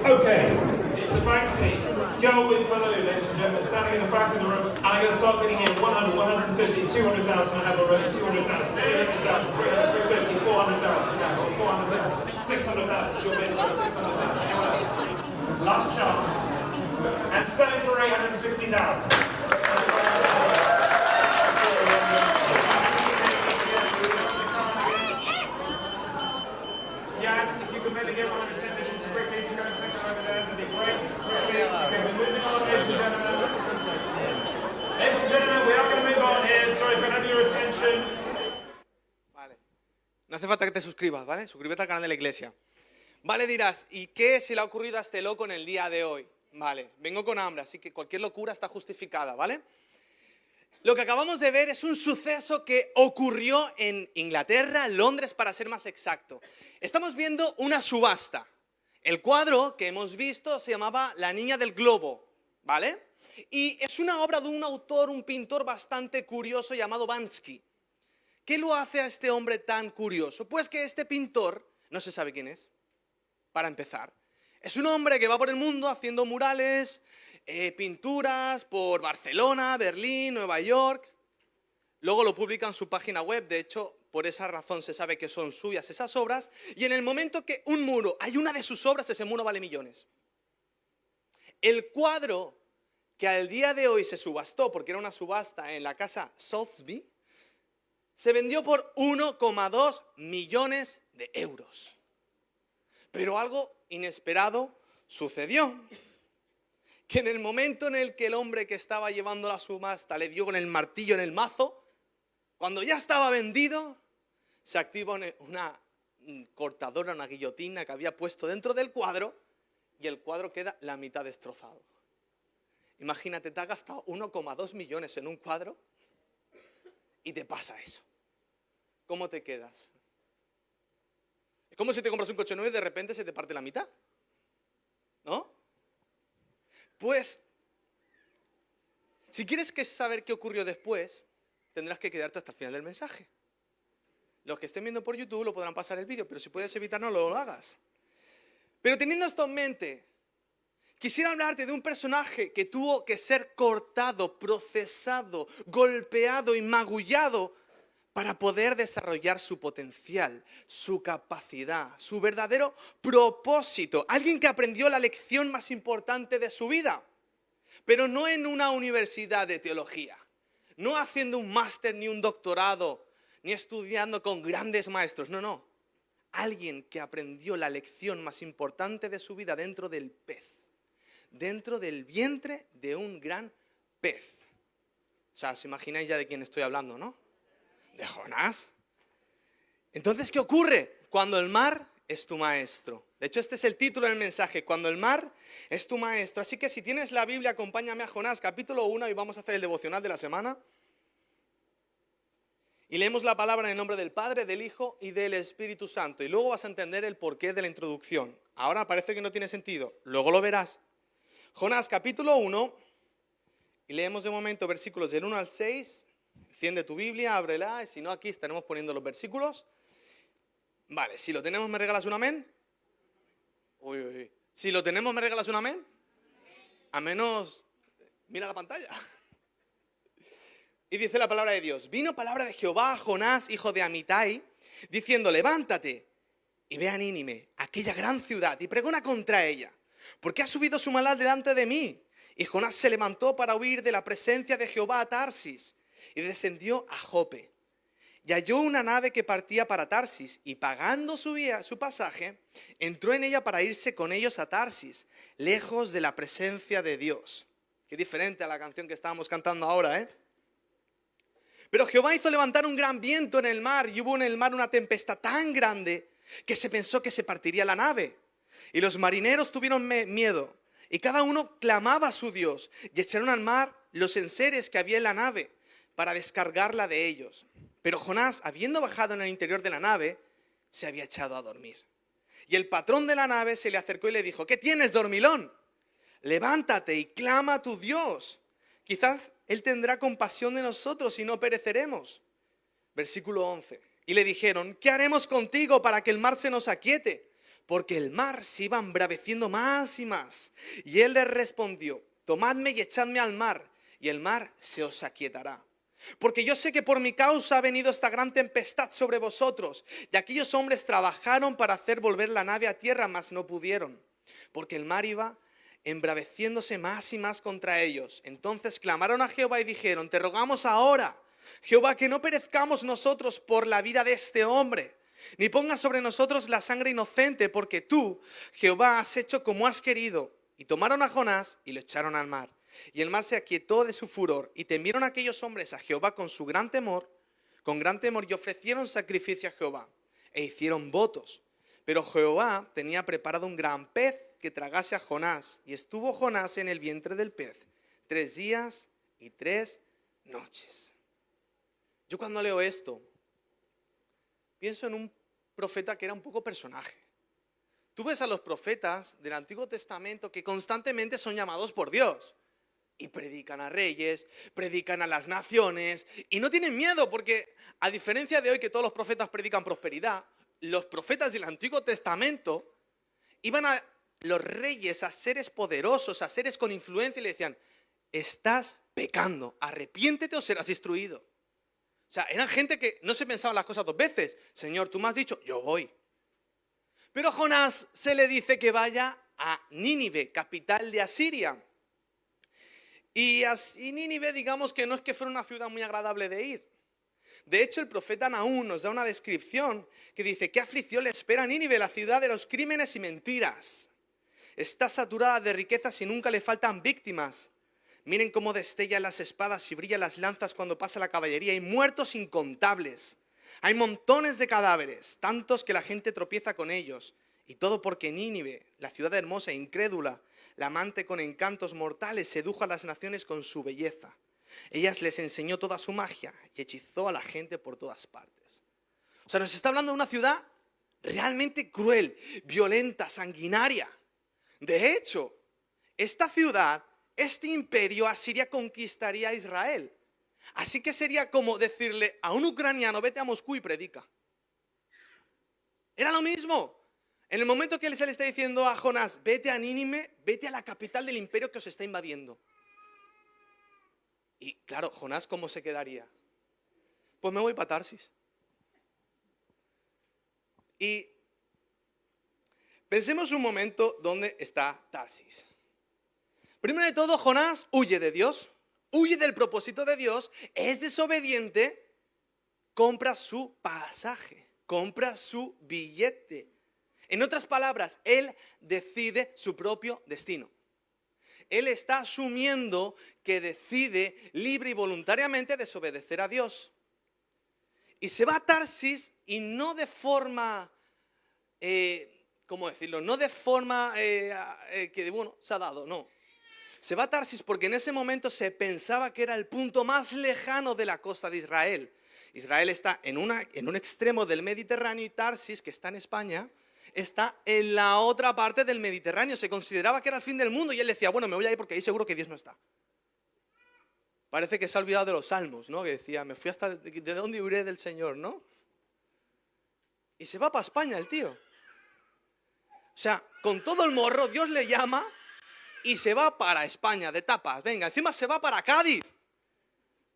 Okay, it's the Banksy girl with balloon, ladies and gentlemen, standing in the back of the room, and I'm going to start getting in 100, 150, 200,000, I have already 200,000, 300,000, 350, 400,000, now 400,000, 600,000, she'll bid 600,000, anyone else? Last chance, and selling for 860,000. Yeah, if you could maybe get one of the technicians quickly to go and take it over there, that'd be great. Quickly. Okay, we're moving on, ladies and gentlemen. Ladies and gentlemen, we are going to move on here. Sorry if I have your attention. Vale. No hace falta que te suscribas, ¿vale? Suscríbete al canal de la iglesia. Vale, dirás, ¿y qué se le ha ocurrido a este loco en el día de hoy? Vale, vengo con hambre, así que cualquier locura está justificada, ¿vale? Lo que acabamos de ver es un suceso que ocurrió en Inglaterra, Londres para ser más exacto. Estamos viendo una subasta. El cuadro que hemos visto se llamaba La Niña del Globo, ¿vale? Y es una obra de un autor, un pintor bastante curioso llamado Banksy. ¿Qué lo hace a este hombre tan curioso? Pues que este pintor, no se sabe quién es, para empezar. Es un hombre que va por el mundo haciendo murales, pinturas por Barcelona, Berlín, Nueva York. Luego lo publica en su página web, de hecho, por esa razón se sabe que son suyas esas obras. Y en el momento que un muro, hay una de sus obras, ese muro vale millones. El cuadro que al día de hoy se subastó, porque era una subasta en la casa Sotheby's, se vendió por 1,2 millones de euros. Pero algo inesperado sucedió. Que en el momento en el que el hombre que estaba llevando la subasta le dio con el martillo en el mazo, cuando ya estaba vendido, se activa una cortadora, una guillotina que había puesto dentro del cuadro y el cuadro queda la mitad destrozado. Imagínate, te has gastado 1,2 millones en un cuadro y te pasa eso. ¿Cómo te quedas? Es como si te compras un coche nuevo y de repente se te parte la mitad, ¿no? Pues, si quieres saber qué ocurrió después, tendrás que quedarte hasta el final del mensaje. Los que estén viendo por YouTube lo podrán pasar el vídeo, pero si puedes evitar no lo hagas. Pero teniendo esto en mente, quisiera hablarte de un personaje que tuvo que ser cortado, procesado, golpeado y magullado para poder desarrollar su potencial, su capacidad, su verdadero propósito. Alguien que aprendió la lección más importante de su vida, pero no en una universidad de teología, no haciendo un máster ni un doctorado, ni estudiando con grandes maestros, no. Alguien que aprendió la lección más importante de su vida dentro del pez, dentro del vientre de un gran pez. O sea, os imagináis ya de quién estoy hablando, ¿no? De Jonás. Entonces, ¿qué ocurre? Cuando el mar es tu maestro. De hecho, este es el título del mensaje, cuando el mar es tu maestro. Así que si tienes la Biblia, acompáñame a Jonás, capítulo 1, y vamos a hacer el devocional de la semana. Y leemos la palabra en el nombre del Padre, del Hijo y del Espíritu Santo. Y luego vas a entender el porqué de la introducción. Ahora parece que no tiene sentido, luego lo verás. Jonás, capítulo 1, y leemos de momento versículos del 1 al 6. Enciende tu Biblia, ábrela, y si no aquí estaremos poniendo los versículos. Vale, si lo tenemos, ¿me regalas un amén? Uy. Si lo tenemos, ¿me regalas un amén? A menos, mira la pantalla. Y dice la palabra de Dios: vino palabra de Jehová a Jonás, hijo de Amitai, diciendo: levántate y ve a Nínive, aquella gran ciudad, y pregona contra ella, porque ha subido su maldad delante de mí. Y Jonás se levantó para huir de la presencia de Jehová a Tarsis, y descendió a Jope. Y halló una nave que partía para Tarsis, y pagando su pasaje, entró en ella para irse con ellos a Tarsis, lejos de la presencia de Dios. Qué diferente a la canción que estábamos cantando ahora, ¿eh? Pero Jehová hizo levantar un gran viento en el mar, y hubo en el mar una tempestad tan grande que se pensó que se partiría la nave. Y los marineros tuvieron miedo, y cada uno clamaba a su Dios, y echaron al mar los enseres que había en la nave, para descargarla de ellos. Pero Jonás, habiendo bajado en el interior de la nave, se había echado a dormir. Y el patrón de la nave se le acercó y le dijo: ¿qué tienes, dormilón? Levántate y clama a tu Dios. Quizás Él tendrá compasión de nosotros y no pereceremos. Versículo 11. Y le dijeron: ¿qué haremos contigo para que el mar se nos aquiete? porque el mar se iba embraveciendo más y más. Y él les respondió: tomadme y echadme al mar, y el mar se os aquietará. Porque yo sé que por mi causa ha venido esta gran tempestad sobre vosotros. Y aquellos hombres trabajaron para hacer volver la nave a tierra, mas no pudieron, porque el mar iba embraveciéndose más y más contra ellos. Entonces clamaron a Jehová y dijeron: te rogamos ahora, Jehová, que no perezcamos nosotros por la vida de este hombre, ni pongas sobre nosotros la sangre inocente, porque tú, Jehová, has hecho como has querido. Y tomaron a Jonás y lo echaron al mar. Y el mar se aquietó de su furor, y temieron aquellos hombres a Jehová con gran temor, y ofrecieron sacrificio a Jehová, e hicieron votos. Pero Jehová tenía preparado un gran pez que tragase a Jonás, y estuvo Jonás en el vientre del pez 3 días y 3 noches. Yo cuando leo esto, pienso en un profeta que era un poco personaje. Tú ves a los profetas del Antiguo Testamento que constantemente son llamados por Dios. Y predican a reyes, predican a las naciones, y no tienen miedo, porque a diferencia de hoy que todos los profetas predican prosperidad, los profetas del Antiguo Testamento iban a los reyes, a seres poderosos, a seres con influencia, y le decían: estás pecando, arrepiéntete o serás destruido. O sea, eran gente que no se pensaban las cosas 2 veces. Señor, tú me has dicho, yo voy. Pero a Jonás se le dice que vaya a Nínive, capital de Asiria. Y Nínive, digamos que no es que fuera una ciudad muy agradable de ir. De hecho, el profeta Nahum nos da una descripción que dice: ¿qué aflicción le espera a Nínive, la ciudad de los crímenes y mentiras? Está saturada de riquezas y nunca le faltan víctimas. Miren cómo destellan las espadas y brillan las lanzas cuando pasa la caballería. Hay muertos incontables. Hay montones de cadáveres, tantos que la gente tropieza con ellos. Y todo porque Nínive, la ciudad hermosa e incrédula, la amante con encantos mortales, sedujo a las naciones con su belleza. Ellas les enseñó toda su magia y hechizó a la gente por todas partes. O sea, nos está hablando de una ciudad realmente cruel, violenta, sanguinaria. De hecho, esta ciudad, este imperio asiria conquistaría a Israel. Así que sería como decirle a un ucraniano: vete a Moscú y predica. Era lo mismo. En el momento que se le está diciendo a Jonás: vete a Nínive, vete a la capital del imperio que os está invadiendo. Y claro, Jonás, ¿cómo se quedaría? Pues me voy para Tarsis. Y pensemos un momento dónde está Tarsis. Primero de todo, Jonás huye de Dios, huye del propósito de Dios, es desobediente, compra su pasaje, compra su billete. En otras palabras, él decide su propio destino. Él está asumiendo que decide libre y voluntariamente desobedecer a Dios. Y se va a Tarsis, y no de forma, ¿cómo decirlo? No de forma que, bueno, se ha dado, no. Se va a Tarsis porque en ese momento se pensaba que era el punto más lejano de la costa de Israel. Israel está en un extremo del Mediterráneo, y Tarsis, que está en España, está en la otra parte del Mediterráneo. Se consideraba que era el fin del mundo, y él decía: bueno, me voy a ir porque ahí seguro que Dios no está. Parece que se ha olvidado de los salmos, ¿no? Que decía: me fui hasta de dónde huiré del Señor, ¿no? Y se va para España el tío. O sea, con todo el morro, Dios le llama y se va para España de tapas. Venga, encima se va para Cádiz,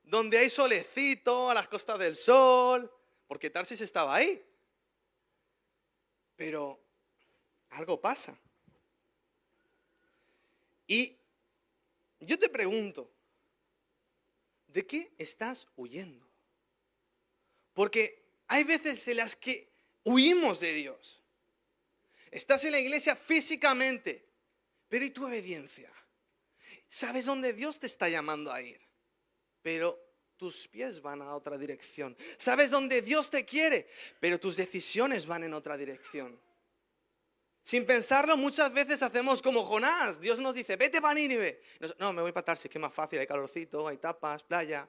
donde hay solecito, a las costas del sol, porque Tarsis estaba ahí. Pero algo pasa. Y yo te pregunto, ¿de qué estás huyendo? Porque hay veces en las que huimos de Dios. Estás en la iglesia físicamente, pero ¿y tu obediencia? ¿Sabes dónde Dios te está llamando a ir? Pero tus pies van a otra dirección. ¿Sabes dónde Dios te quiere? Pero tus decisiones van en otra dirección. Sin pensarlo, muchas veces hacemos como Jonás. Dios nos dice: vete para Nínive. No, me voy para Tarsis, que es más fácil, hay calorcito, hay tapas, playa.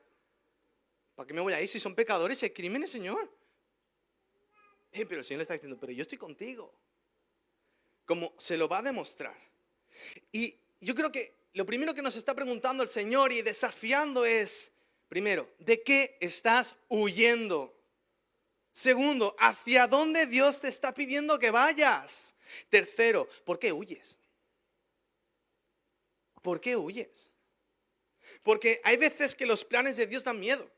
¿Para qué me voy a ir si son pecadores y hay crímenes, Señor? Pero el Señor le está diciendo: pero yo estoy contigo. Como se lo va a demostrar. Y yo creo que lo primero que nos está preguntando el Señor y desafiando es, primero, ¿de qué estás huyendo? Segundo, ¿hacia dónde Dios te está pidiendo que vayas? Tercero, ¿por qué huyes? ¿Por qué huyes? Porque hay veces que los planes de Dios dan miedo.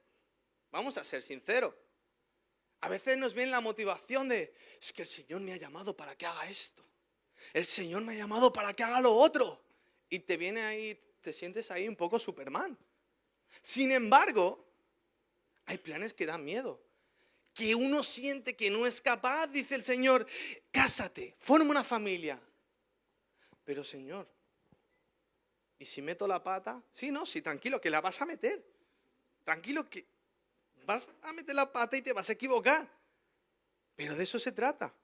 Vamos a ser sinceros. A veces nos viene la motivación de, es que el Señor me ha llamado para que haga esto. El Señor me ha llamado para que haga lo otro. Y te viene ahí, te sientes ahí un poco Superman. Sin embargo, hay planes que dan miedo. Que uno siente que no es capaz, dice el Señor, cásate, forma una familia. Pero Señor, ¿y si meto la pata? Sí, no, sí, tranquilo, que la vas a meter. Tranquilo, que vas a meter la pata y te vas a equivocar. Pero de eso se trata.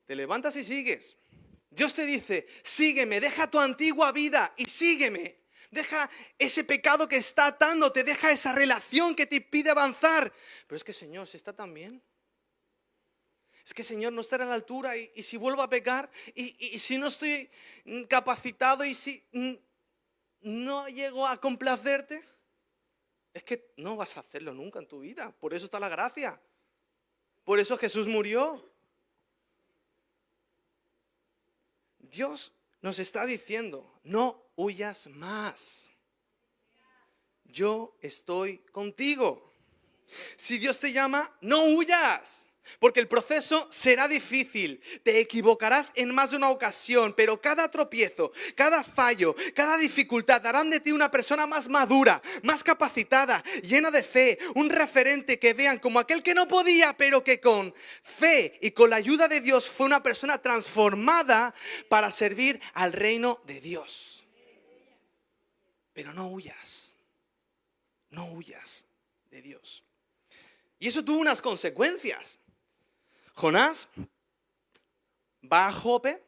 Te levantas y sigues. Dios te dice, sígueme, deja tu antigua vida y sígueme. Deja ese pecado que está atándote, deja esa relación que te impide avanzar. Pero es que, Señor, si está tan bien. Es que, Señor, no estará a la altura y si vuelvo a pecar y si no estoy capacitado y si no llego a complacerte, es que no vas a hacerlo nunca en tu vida. Por eso está la gracia. Por eso Jesús murió. Dios nos está diciendo, no huyas más. Yo estoy contigo. Si Dios te llama, no huyas. Porque el proceso será difícil, te equivocarás en más de una ocasión, pero cada tropiezo, cada fallo, cada dificultad harán de ti una persona más madura, más capacitada, llena de fe, un referente que vean como aquel que no podía, pero que con fe y con la ayuda de Dios fue una persona transformada para servir al reino de Dios. Pero no huyas de Dios. Y eso tuvo unas consecuencias. Jonás va a Jope,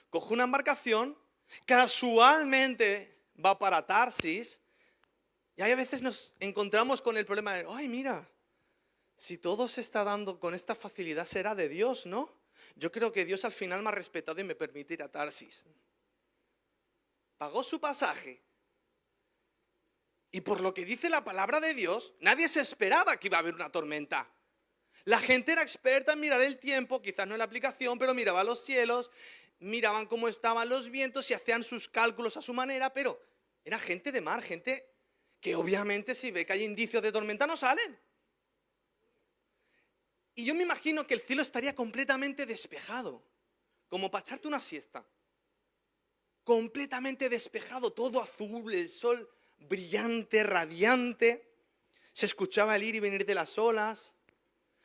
coge una embarcación, casualmente va para Tarsis, y ahí a veces nos encontramos con el problema de, ay, mira, si todo se está dando con esta facilidad será de Dios, ¿no? Yo creo que Dios al final me ha respetado y me permite ir a Tarsis. Pagó su pasaje. Y por lo que dice la palabra de Dios, nadie se esperaba que iba a haber una tormenta. La gente era experta en mirar el tiempo, quizás no en la aplicación, pero miraba los cielos, miraban cómo estaban los vientos y hacían sus cálculos a su manera, pero era gente de mar, gente que obviamente si ve que hay indicios de tormenta no salen. Y yo me imagino que el cielo estaría completamente despejado, como para echarte una siesta. Completamente despejado, todo azul, el sol brillante, radiante. Se escuchaba el ir y venir de las olas.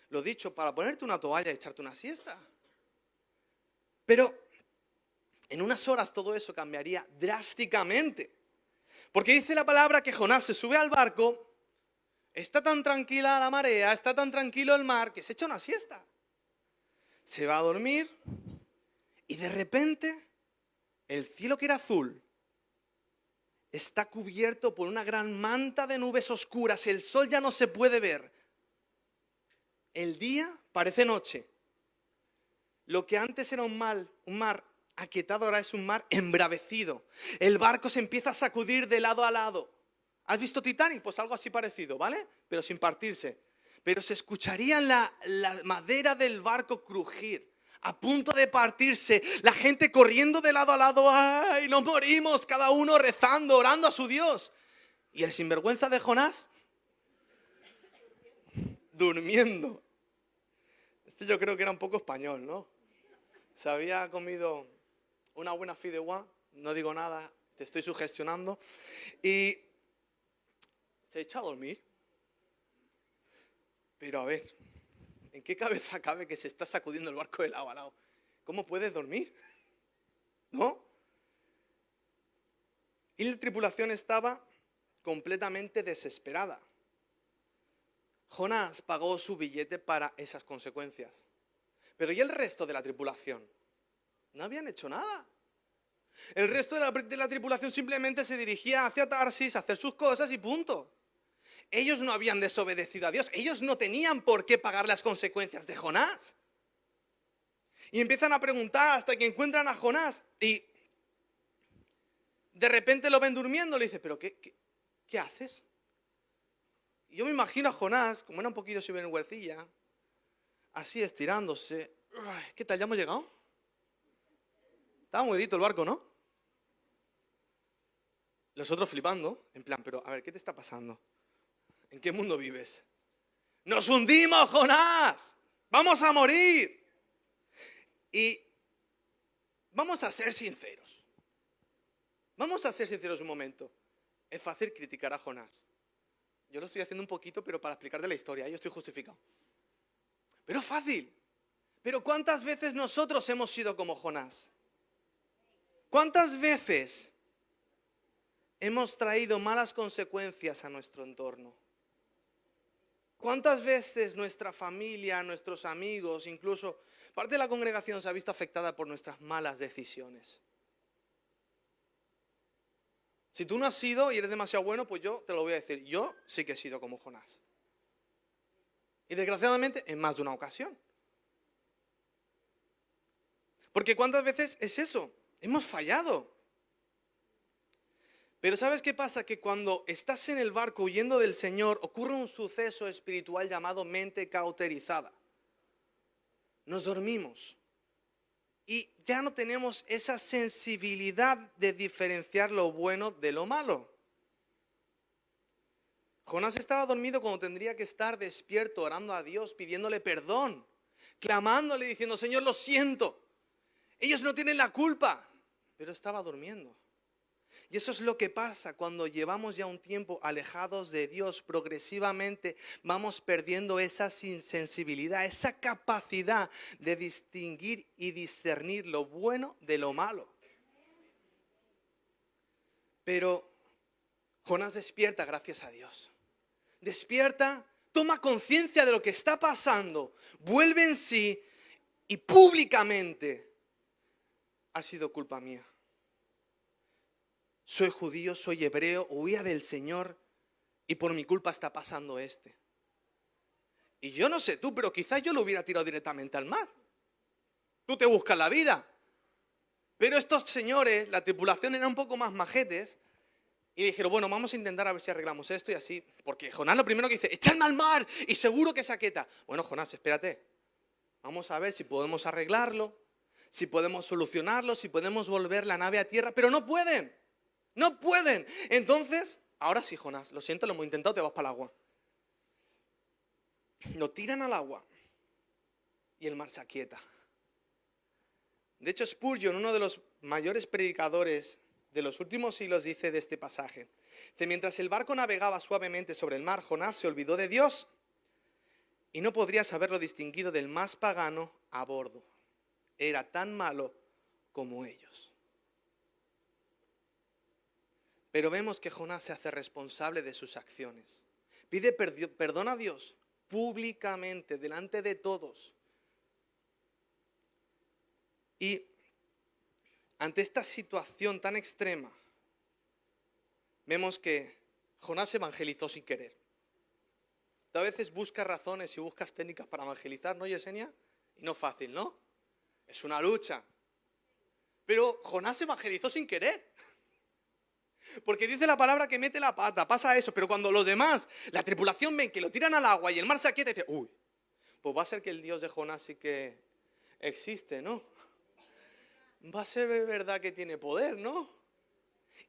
Lo dicho, para ponerte una toalla y echarte una siesta. Pero en unas horas todo eso cambiaría drásticamente. Porque dice la palabra que Jonás se sube al barco, está tan tranquila la marea, está tan tranquilo el mar, que se echa una siesta. Se va a dormir y de repente el cielo que era azul está cubierto por una gran manta de nubes oscuras. El sol ya no se puede ver. El día parece noche. Lo que antes era un mar aquietado ahora es un mar embravecido. El barco se empieza a sacudir de lado a lado. ¿Has visto Titanic? Pues algo así parecido, ¿vale? Pero sin partirse. Pero se escucharía la madera del barco crujir, a punto de partirse. La gente corriendo de lado a lado. ¡Ay, nos morimos! Cada uno rezando, orando a su Dios. Y el sinvergüenza de Jonás durmiendo. Este yo creo que era un poco español, ¿no? Se había comido una buena fideuá, no digo nada, te estoy sugestionando, y se echó a dormir. Pero a ver, ¿en qué cabeza cabe que se está sacudiendo el barco de lado a lado? ¿Cómo puedes dormir? ¿No? Y la tripulación estaba completamente desesperada. Jonás pagó su billete para esas consecuencias. Pero ¿y el resto de la tripulación? No habían hecho nada. El resto de la tripulación simplemente se dirigía hacia Tarsis a hacer sus cosas y punto. Ellos no habían desobedecido a Dios. Ellos no tenían por qué pagar las consecuencias de Jonás. Y empiezan a preguntar hasta que encuentran a Jonás. Y de repente lo ven durmiendo. Le dice, ¿pero qué haces? Y yo me imagino a Jonás, como era un poquito sinvergüencilla, así estirándose. ¿Qué tal? ¿Ya hemos llegado? Estaba movidito el barco, ¿no? Los otros flipando, en plan, pero a ver, ¿qué te está pasando? ¿En qué mundo vives? ¡Nos hundimos, Jonás! ¡Vamos a morir! Y vamos a ser sinceros. Vamos a ser sinceros un momento. Es fácil criticar a Jonás. Yo lo estoy haciendo un poquito, pero para explicarte la historia, yo estoy justificado. Pero es fácil. Pero ¿cuántas veces nosotros hemos sido como Jonás? ¿Cuántas veces hemos traído malas consecuencias a nuestro entorno? ¿Cuántas veces nuestra familia, nuestros amigos, incluso parte de la congregación se ha visto afectada por nuestras malas decisiones? Si tú no has sido y eres demasiado bueno, pues yo te lo voy a decir. Yo sí que he sido como Jonás. Y desgraciadamente en más de una ocasión. Porque ¿cuántas veces es eso? Hemos fallado. Pero ¿sabes qué pasa? Que cuando estás en el barco huyendo del Señor, ocurre un suceso espiritual llamado mente cauterizada. Nos dormimos. Y ya no tenemos esa sensibilidad de diferenciar lo bueno de lo malo. Jonás estaba dormido cuando tendría que estar despierto, orando a Dios, pidiéndole perdón, clamándole, diciendo, Señor, lo siento. Ellos no tienen la culpa, pero estaba durmiendo. Y eso es lo que pasa cuando llevamos ya un tiempo alejados de Dios. Progresivamente vamos perdiendo esa sensibilidad, esa capacidad de distinguir y discernir lo bueno de lo malo. Pero Jonás despierta, gracias a Dios. Despierta, toma conciencia de lo que está pasando, vuelve en sí y públicamente ha sido culpa mía. Soy judío, soy hebreo, huía del Señor y por mi culpa está pasando este. Y yo no sé tú, pero quizás yo lo hubiera tirado directamente al mar. Tú te buscas la vida. Pero estos señores, la tripulación era un poco más majetes y dijeron, bueno, vamos a intentar a ver si arreglamos esto y así. Porque Jonás lo primero que dice, echadme al mar y seguro que se aquieta. Bueno, Jonás, espérate. Vamos a ver si podemos arreglarlo, si podemos solucionarlo, si podemos volver la nave a tierra, pero no pueden. No pueden. Entonces, ahora sí, Jonás, lo siento, lo hemos intentado, te vas para el agua. Lo tiran al agua y el mar se aquieta. De hecho, Spurgeon, uno de los mayores predicadores de los últimos siglos, dice de este pasaje, que mientras el barco navegaba suavemente sobre el mar, Jonás se olvidó de Dios y no podrías haberlo distinguido del más pagano a bordo. Era tan malo como ellos. Pero vemos que Jonás se hace responsable de sus acciones. Pide perdón a Dios públicamente, delante de todos. Y ante esta situación tan extrema, vemos que Jonás evangelizó sin querer. Tú a veces buscas razones y buscas técnicas para evangelizar, ¿no, Yesenia? Y no es fácil, ¿no? Es una lucha. Pero Jonás evangelizó sin querer. Porque dice la palabra que mete la pata, pasa eso, pero cuando los demás, la tripulación ven que lo tiran al agua y el mar se aquieta y dice, uy, pues va a ser que el Dios de Jonás sí que existe, ¿no? Va a ser verdad que tiene poder, ¿no?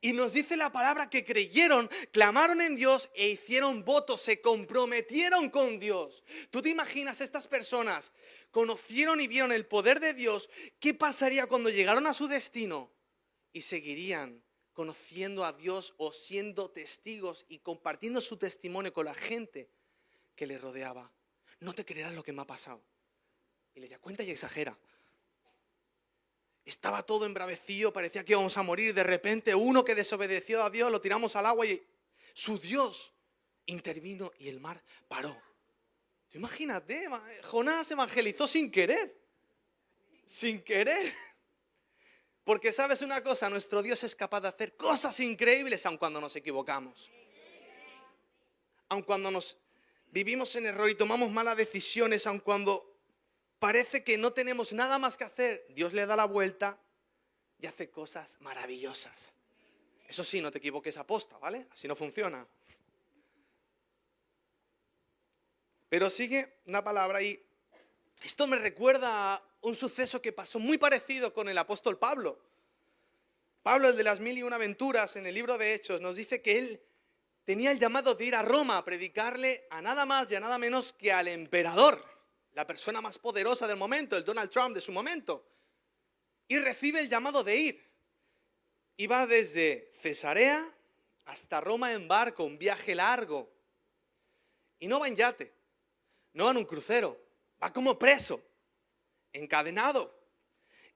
Y nos dice la palabra que creyeron, clamaron en Dios e hicieron votos, se comprometieron con Dios. ¿Tú te imaginas estas personas conocieron y vieron el poder de Dios? ¿Qué pasaría cuando llegaron a su destino y seguirían conociendo a Dios o siendo testigos y compartiendo su testimonio con la gente que les rodeaba? No te creerás lo que me ha pasado. Y le decía, cuenta y exagera. Estaba todo embravecido, parecía que íbamos a morir. De repente uno que desobedeció a Dios lo tiramos al agua y su Dios intervino y el mar paró. Imagínate, Jonás evangelizó sin querer. Sin querer. Porque sabes una cosa, nuestro Dios es capaz de hacer cosas increíbles aun cuando nos equivocamos. Aun cuando nos vivimos en error y tomamos malas decisiones, aun cuando parece que no tenemos nada más que hacer, Dios le da la vuelta y hace cosas maravillosas. Eso sí, no te equivoques aposta, ¿vale? Así no funciona. Pero sigue la palabra y esto me recuerda un suceso que pasó muy parecido con el apóstol Pablo. Pablo, el de las 1001 aventuras, en el libro de Hechos, nos dice que él tenía el llamado de ir a Roma a predicarle a nada más y a nada menos que al emperador, la persona más poderosa del momento, el Donald Trump de su momento. Y recibe el llamado de ir. Iba desde Cesarea hasta Roma en barco, un viaje largo. Y no va en yate, no va en un crucero, va como preso, encadenado.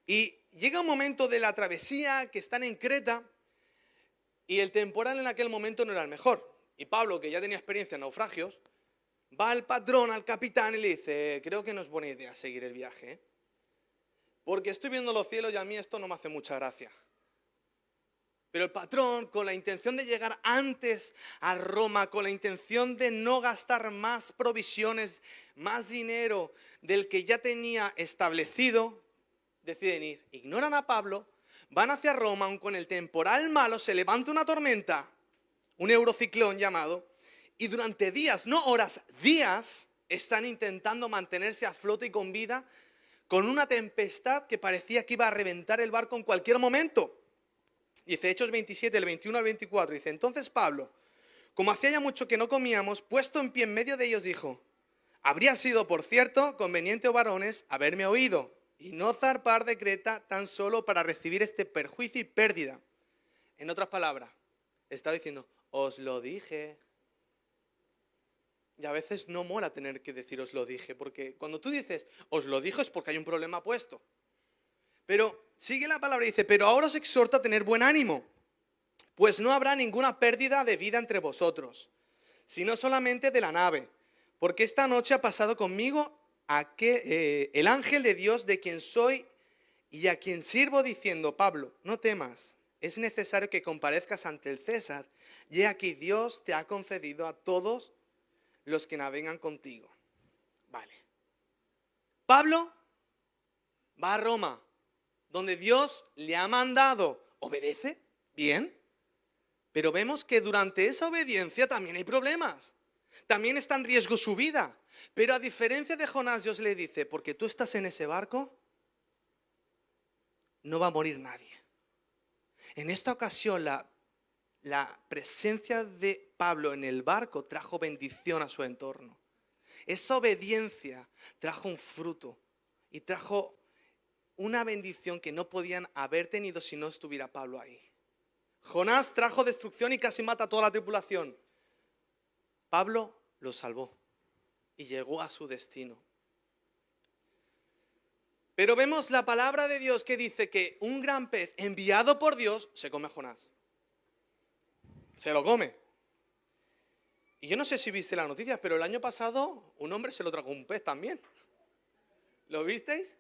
Y llega un momento de la travesía que están en Creta y el temporal en aquel momento no era el mejor. Y Pablo, que ya tenía experiencia en naufragios, va al patrón, al capitán y le dice: creo que no es buena idea seguir el viaje, ¿eh? Porque estoy viendo los cielos y a mí esto no me hace mucha gracia. Pero el patrón, con la intención de llegar antes a Roma, con la intención de no gastar más provisiones, más dinero del que ya tenía establecido, deciden ir. Ignoran a Pablo, van hacia Roma, aun con el temporal malo, se levanta una tormenta, un eurociclón llamado, y durante días, no horas, días, están intentando mantenerse a flote y con vida, con una tempestad que parecía que iba a reventar el barco en cualquier momento. Dice Hechos 27, del 21 al 24, dice: entonces Pablo, como hacía ya mucho que no comíamos, puesto en pie en medio de ellos, dijo: habría sido, por cierto, conveniente, oh varones, haberme oído, y no zarpar de Creta tan solo para recibir este perjuicio y pérdida. En otras palabras, está diciendo: os lo dije. Y a veces no mola tener que decir os lo dije, porque cuando tú dices os lo dijo es porque hay un problema puesto. Pero sigue la palabra y dice: pero ahora os exhorto a tener buen ánimo, pues no habrá ninguna pérdida de vida entre vosotros, sino solamente de la nave, porque esta noche ha pasado conmigo el ángel de Dios de quien soy y a quien sirvo, diciendo: Pablo, no temas, es necesario que comparezcas ante el César, y aquí Dios te ha concedido a todos los que navegan contigo. Vale. Pablo va a Roma, donde Dios le ha mandado. ¿Obedece? Bien. Pero vemos que durante esa obediencia también hay problemas. También está en riesgo su vida. Pero a diferencia de Jonás, Dios le dice: porque tú estás en ese barco, no va a morir nadie. En esta ocasión la presencia de Pablo en el barco trajo bendición a su entorno. Esa obediencia trajo un fruto y trajo una bendición que no podían haber tenido si no estuviera Pablo ahí. Jonás trajo destrucción y casi mata a toda la tripulación. Pablo lo salvó y llegó a su destino. Pero vemos la palabra de Dios que dice que un gran pez enviado por Dios se come a Jonás. Se lo come. Y yo no sé si viste la noticia, pero el año pasado un hombre se lo tragó un pez también. ¿Lo visteis?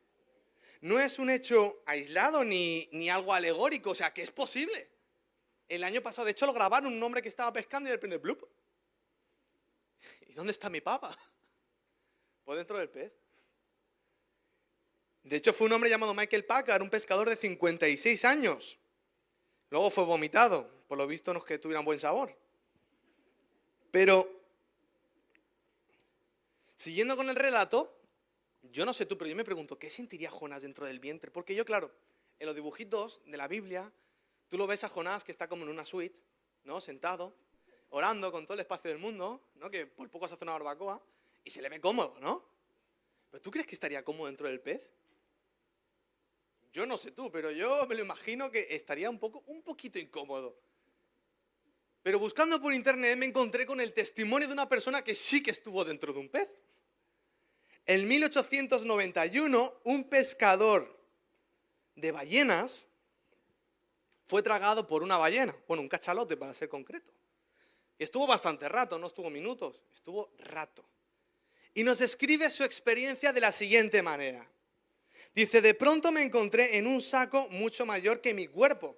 No es un hecho aislado ni algo alegórico, o sea, que es posible. El año pasado, de hecho, lo grabaron un hombre que estaba pescando y de repente, ¡blup! ¿Y dónde está mi papa? Pues dentro del pez. De hecho, fue un hombre llamado Michael Packard, un pescador de 56 años. Luego fue vomitado, por lo visto no es que tuvieran buen sabor. Pero, siguiendo con el relato, yo no sé tú, pero yo me pregunto, ¿qué sentiría Jonás dentro del vientre? Porque yo, claro, en los dibujitos de la Biblia, tú lo ves a Jonás que está como en una suite, ¿no? Sentado, orando con todo el espacio del mundo, ¿no? Que por poco se hace una barbacoa, y se le ve cómodo, ¿no? ¿Pero tú crees que estaría cómodo dentro del pez? Yo no sé tú, pero yo me lo imagino que estaría un poquito incómodo. Pero buscando por internet me encontré con el testimonio de una persona que sí que estuvo dentro de un pez. En 1891, un pescador de ballenas fue tragado por una ballena, bueno, un cachalote para ser concreto. Y estuvo bastante rato, no estuvo minutos, estuvo rato. Y nos describe su experiencia de la siguiente manera. Dice: de pronto me encontré en un saco mucho mayor que mi cuerpo,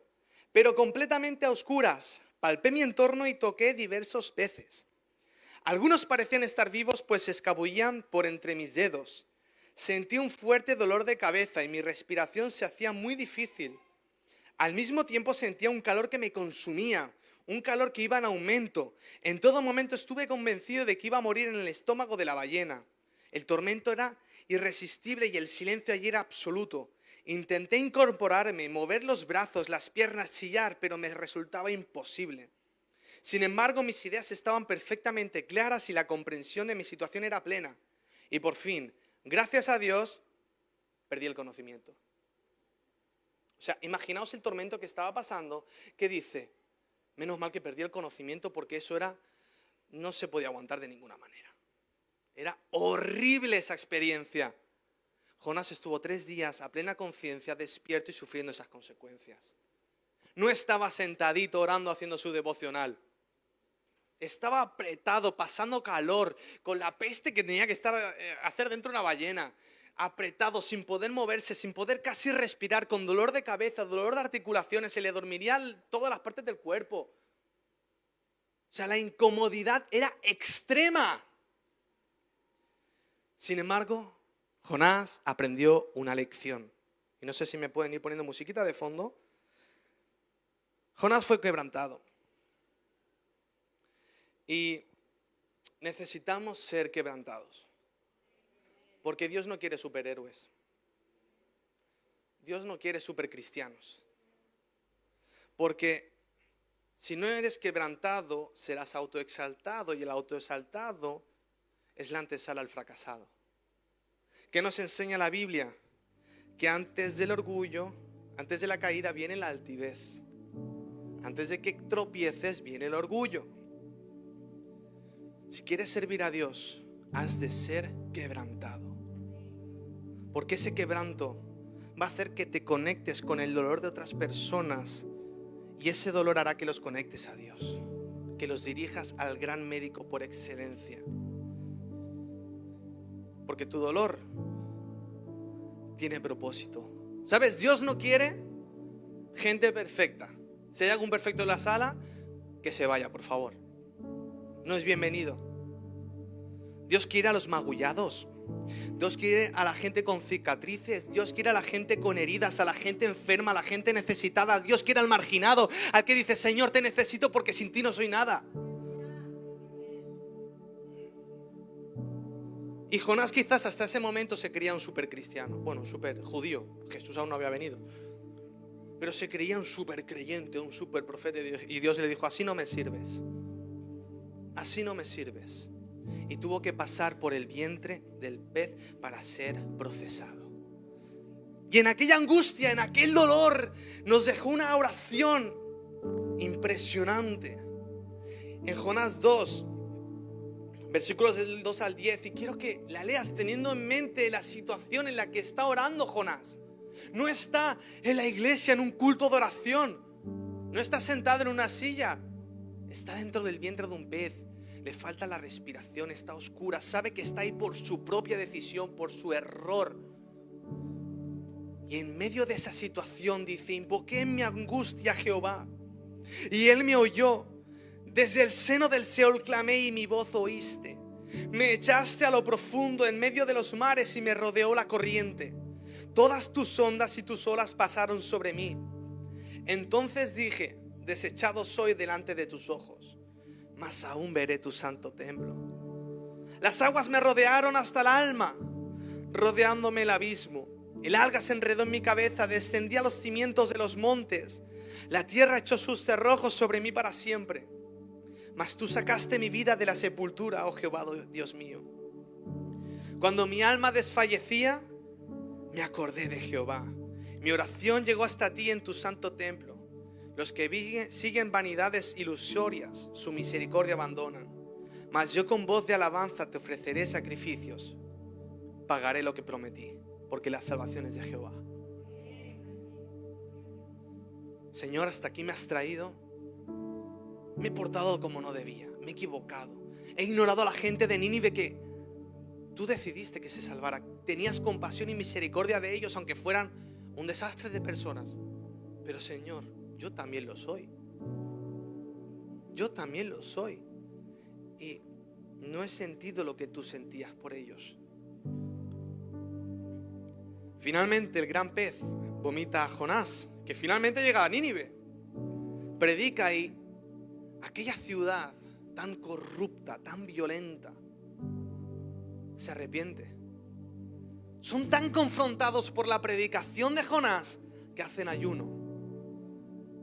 pero completamente a oscuras. Palpé mi entorno y toqué diversos peces. Algunos parecían estar vivos, pues se escabullían por entre mis dedos. Sentí un fuerte dolor de cabeza y mi respiración se hacía muy difícil. Al mismo tiempo sentía un calor que me consumía, un calor que iba en aumento. En todo momento estuve convencido de que iba a morir en el estómago de la ballena. El tormento era irresistible y el silencio allí era absoluto. Intenté incorporarme, mover los brazos, las piernas, chillar, pero me resultaba imposible. Sin embargo, mis ideas estaban perfectamente claras y la comprensión de mi situación era plena. Y por fin, gracias a Dios, perdí el conocimiento. O sea, imaginaos el tormento que estaba pasando, que dice, menos mal que perdí el conocimiento porque eso no se podía aguantar de ninguna manera. Era horrible esa experiencia. Jonás estuvo 3 días a plena conciencia, despierto y sufriendo esas consecuencias. No estaba sentadito orando haciendo su devocional. Estaba apretado, pasando calor, con la peste que tenía que hacer dentro de una ballena. Apretado, sin poder moverse, sin poder casi respirar, con dolor de cabeza, dolor de articulaciones, se le dormirían todas las partes del cuerpo. O sea, la incomodidad era extrema. Sin embargo, Jonás aprendió una lección. Y no sé si me pueden ir poniendo musiquita de fondo. Jonás fue quebrantado. Y necesitamos ser quebrantados. Porque Dios no quiere superhéroes. Dios no quiere supercristianos. Porque si no eres quebrantado, serás autoexaltado. Y el autoexaltado es la antesala al fracasado. ¿Qué nos enseña la Biblia? Que antes del orgullo, antes de la caída viene la altivez. Antes de que tropieces viene el orgullo. Si quieres servir a Dios, has de ser quebrantado. Porque ese quebranto va a hacer que te conectes con el dolor de otras personas. Y ese dolor hará que los conectes a Dios. Que los dirijas al gran médico por excelencia. Porque tu dolor tiene propósito. ¿Sabes? Dios no quiere gente perfecta. Si hay algún perfecto en la sala, que se vaya, por favor. No es bienvenido. Dios quiere a los magullados. Dios quiere a la gente con cicatrices. Dios quiere a la gente con heridas, a la gente enferma, a la gente necesitada. Dios quiere al marginado, al que dice, Señor, te necesito porque sin ti no soy nada. Y Jonás quizás hasta ese momento se creía un súper cristiano. Bueno, un súper judío. Jesús aún no había venido. Pero se creía un súper creyente, un súper profeta de Dios. Y Dios le dijo, así no me sirves. Así no me sirves. Y tuvo que pasar por el vientre del pez para ser procesado. Y en aquella angustia, en aquel dolor, nos dejó una oración impresionante. En Jonás 2, versículos del 2 al 10. Y quiero que la leas teniendo en mente la situación en la que está orando Jonás. No está en la iglesia en un culto de oración. No está sentado en una silla. Está dentro del vientre de un pez. Le falta la respiración, está oscura. Sabe que está ahí por su propia decisión, por su error. Y en medio de esa situación dice, invoqué en mi angustia a Jehová. Y Él me oyó. Desde el seno del Seol clamé y mi voz oíste. Me echaste a lo profundo en medio de los mares y me rodeó la corriente. Todas tus ondas y tus olas pasaron sobre mí. Entonces dije, desechado soy delante de tus ojos, mas aún veré tu santo templo. Las aguas me rodearon hasta el alma, rodeándome el abismo. El alga se enredó en mi cabeza, descendí a los cimientos de los montes. La tierra echó sus cerrojos sobre mí para siempre. Mas tú sacaste mi vida de la sepultura, oh Jehová, Dios mío. Cuando mi alma desfallecía, me acordé de Jehová. Mi oración llegó hasta ti en tu santo templo. Los que siguen vanidades ilusorias, su misericordia abandonan. Mas yo con voz de alabanza te ofreceré sacrificios. Pagaré lo que prometí, porque la salvación es de Jehová. Señor, hasta aquí me has traído. Me he portado como no debía, me he equivocado. He ignorado a la gente de Nínive que tú decidiste que se salvara. Tenías compasión y misericordia de ellos, aunque fueran un desastre de personas. Pero Señor, yo también lo soy. Yo también lo soy. Y no he sentido lo que tú sentías por ellos. Finalmente el gran pez vomita a Jonás, que finalmente llega a Nínive. Predica y aquella ciudad tan corrupta, tan violenta, se arrepiente. son tan confrontados por la predicación de Jonás que hacen ayuno.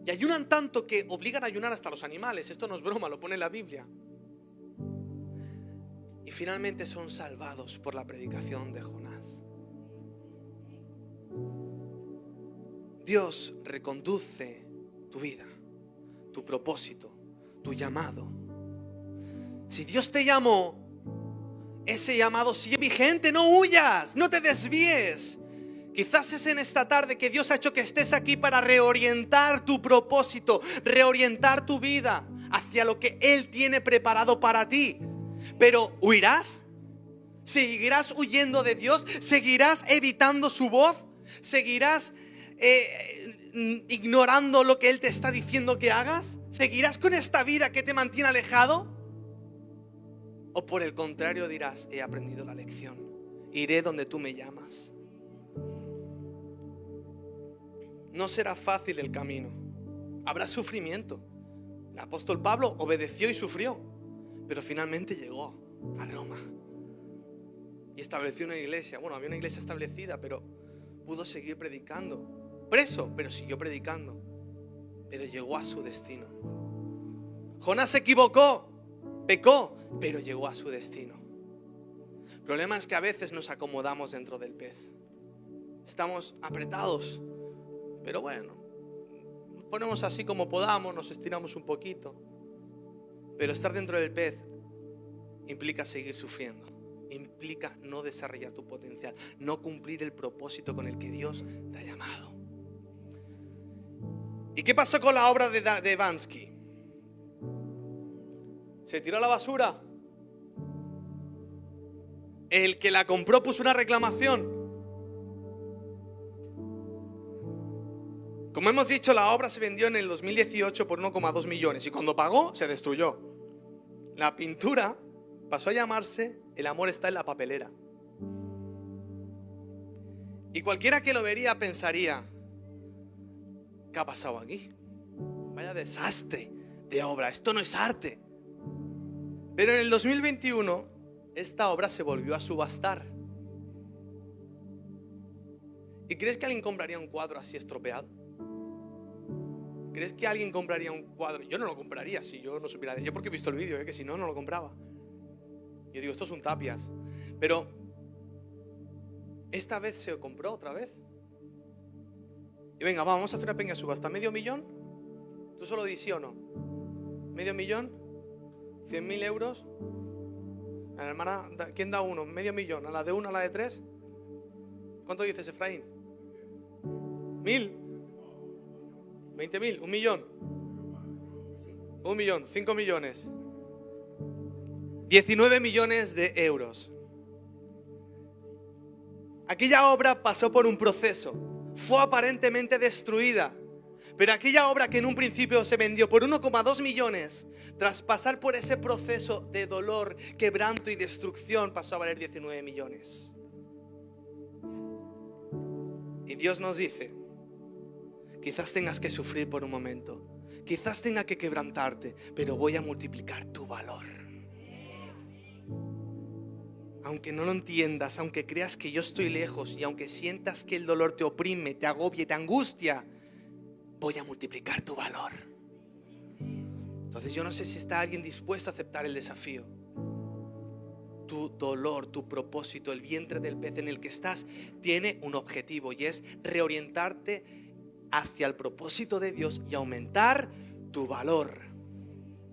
Y ayunan tanto que obligan a ayunar hasta los animales. Esto no es broma, lo pone en la Biblia. Y finalmente son salvados por la predicación de Jonás. Dios reconduce tu vida, tu propósito, tu llamado. Si Dios te llamó, ese llamado sigue vigente. No huyas, no te desvíes. Quizás es en esta tarde que Dios ha hecho que estés aquí para reorientar tu propósito, reorientar tu vida hacia lo que Él tiene preparado para ti. Pero ¿huirás? ¿Seguirás huyendo de Dios? ¿Seguirás evitando su voz? ¿Seguirás ignorando lo que Él te está diciendo que hagas? ¿Seguirás con esta vida que te mantiene alejado? ¿O por el contrario dirás, he aprendido la lección, iré donde tú me llamas? No será fácil el camino, habrá sufrimiento. El apóstol Pablo obedeció y sufrió, pero finalmente llegó a Roma y estableció una iglesia. Bueno, había una iglesia establecida, pero pudo seguir predicando. Preso, pero siguió predicando. Pero llegó a su destino. Jonás se equivocó, pecó, pero llegó a su destino. El problema es que a veces nos acomodamos dentro del pez. Estamos apretados, pero bueno, nos ponemos así como podamos, nos estiramos un poquito. Pero estar dentro del pez implica seguir sufriendo, implica no desarrollar tu potencial, no cumplir el propósito con el que Dios te ha llamado. ¿Y qué pasó con la obra de Bansky? ¿Se tiró a la basura? ¿El que la compró puso una reclamación? Como hemos dicho, la obra se vendió en el 2018 por 1,2 millones y cuando pagó se destruyó. La pintura pasó a llamarse El amor está en la papelera. Y cualquiera que lo vería pensaría, ¿qué ha pasado aquí? Vaya desastre de obra, esto no es arte. Pero en el 2021 esta obra se volvió a subastar. ¿Y crees que alguien compraría un cuadro así estropeado? ¿Crees que alguien compraría un cuadro? Yo no lo compraría si yo no supiera de ello, porque he visto el vídeo, que si no, no lo compraba. Yo digo, esto es un tapias. Pero esta vez se compró otra vez. Y venga, vamos a hacer una pequeña subasta. ¿Medio millón? ¿Tú solo di sí o no? ¿Medio millón? ¿100.000 euros? A la hermana, ¿quién da uno? ¿Medio millón? ¿A la de uno, a la de tres? ¿Cuánto dices, Efraín? ¿1.000? ¿20.000? ¿1 millón? 1 millón, 5 millones. 19 millones de euros. Aquella obra pasó por un proceso. Fue aparentemente destruida. Pero aquella obra que en un principio se vendió por 1,2 millones, tras pasar por ese proceso de dolor, quebranto y destrucción, pasó a valer 19 millones. Y Dios nos dice, quizás tengas que sufrir por un momento, quizás tenga que quebrantarte, pero voy a multiplicar tu valor. Aunque no lo entiendas, aunque creas que yo estoy lejos y aunque sientas que el dolor te oprime, te agobia, te angustia, voy a multiplicar tu valor. Entonces yo no sé si está alguien dispuesto a aceptar el desafío. Tu dolor, tu propósito, el vientre del pez en el que estás, tiene un objetivo y es reorientarte hacia el propósito de Dios y aumentar tu valor.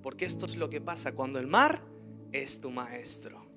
Porque esto es lo que pasa cuando el mar es tu maestro.